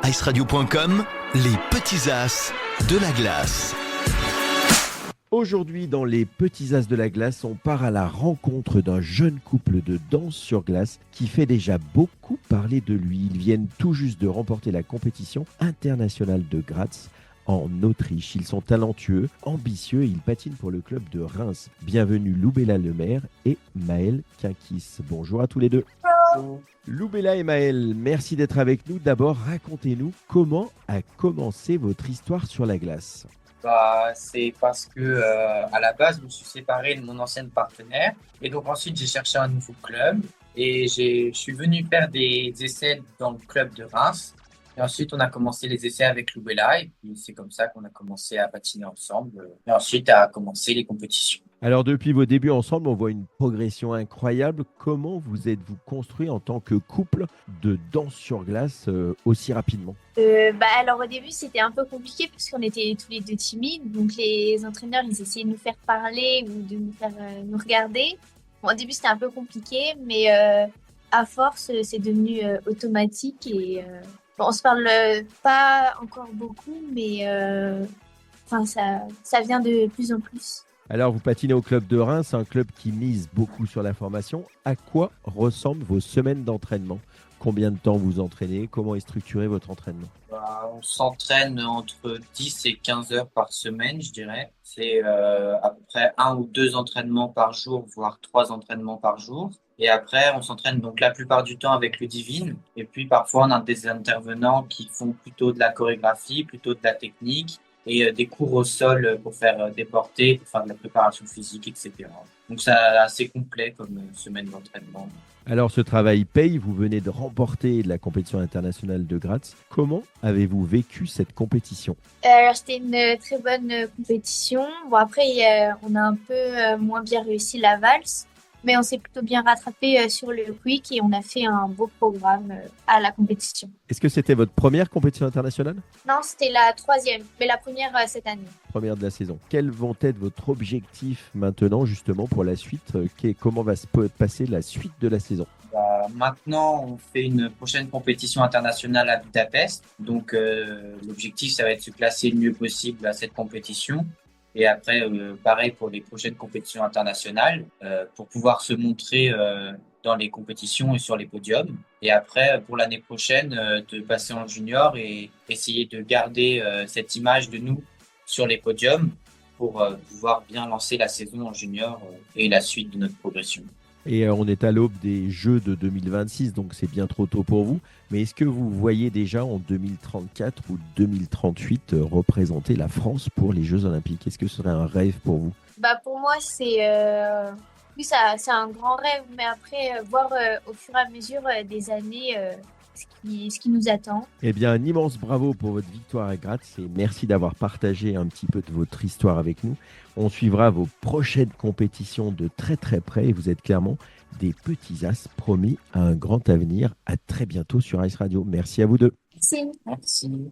iceradio.com, les petits as de la glace. Aujourd'hui, dans les petits as de la glace, on part à la rencontre d'un jeune couple de danse sur glace qui fait déjà beaucoup parler de lui. Ils viennent tout juste de remporter la compétition internationale de Graz en Autriche. Ils sont talentueux, ambitieux et ils patinent pour le club de Reims. Bienvenue Loubella Lemaire et Maël Quinkis. Bonjour à tous les deux. Bonjour. Loubella et Maël, merci d'être avec nous. D'abord, racontez-nous comment a commencé votre histoire sur la glace. C'est parce que à la base, je me suis séparé de mon ancienne partenaire et donc ensuite j'ai cherché un nouveau club et je suis venu faire des essais dans le club de Reims et ensuite on a commencé les essais avec Loubella et puis c'est comme ça qu'on a commencé à patiner ensemble et ensuite à commencer les compétitions. Alors, depuis vos débuts ensemble, on voit une progression incroyable. Comment vous êtes-vous construit en tant que couple de danse sur glace aussi rapidement ? Alors au début c'était un peu compliqué parce qu'on était tous les deux timides, donc les entraîneurs ils essayaient de nous faire parler ou de nous faire nous regarder. Bon, au début c'était un peu compliqué, mais à force c'est devenu automatique et bon, on se parle pas encore beaucoup, mais ça vient de plus en plus. Alors, vous patinez au club de Reims, un club qui mise beaucoup sur la formation. À quoi ressemblent vos semaines d'entraînement ? Combien de temps vous entraînez ? Comment est structuré votre entraînement ? On s'entraîne entre 10 et 15 heures par semaine, je dirais. C'est à peu près 1 ou 2 entraînements par jour, voire 3 entraînements par jour. Et après, on s'entraîne donc la plupart du temps avec le Divine. Et puis parfois, on a des intervenants qui font plutôt de la chorégraphie, plutôt de la technique et des cours au sol pour faire des portées, pour faire de la préparation physique, etc. Donc c'est assez complet comme semaine d'entraînement. Alors, ce travail paye. Vous venez de remporter la compétition internationale de Graz. Comment avez-vous vécu cette compétition ? Alors c'était une très bonne compétition. Bon après on a un peu moins bien réussi la valse, mais on s'est plutôt bien rattrapé sur le quick et on a fait un beau programme à la compétition. Est-ce que c'était votre première compétition internationale ? Non, c'était la troisième, mais la première cette année. Première de la saison. Quels vont être votre objectif maintenant, justement, pour la suite ? Comment va se passer la suite de la saison ? Maintenant, on fait une prochaine compétition internationale à Budapest. Donc, l'objectif, ça va être de se classer le mieux possible à cette compétition. Et après, pareil pour les prochaines compétitions internationales, pour pouvoir se montrer dans les compétitions et sur les podiums. Et après, pour l'année prochaine, de passer en junior et essayer de garder cette image de nous sur les podiums pour pouvoir bien lancer la saison en junior et la suite de notre progression. Et on est à l'aube des Jeux de 2026, donc c'est bien trop tôt pour vous. Mais est-ce que vous voyez déjà en 2034 ou 2038 représenter la France pour les Jeux Olympiques ? Est-ce que ce serait un rêve pour vous ? Pour moi, oui, c'est un grand rêve, mais après, voir au fur et à mesure des années ce qui nous attend. Eh bien, un immense bravo pour votre victoire à Graz et merci d'avoir partagé un petit peu de votre histoire avec nous. On suivra vos prochaines compétitions de très très près et vous êtes clairement des petits as promis à un grand avenir. À très bientôt sur Ice Radio. Merci à vous deux. Merci. Merci.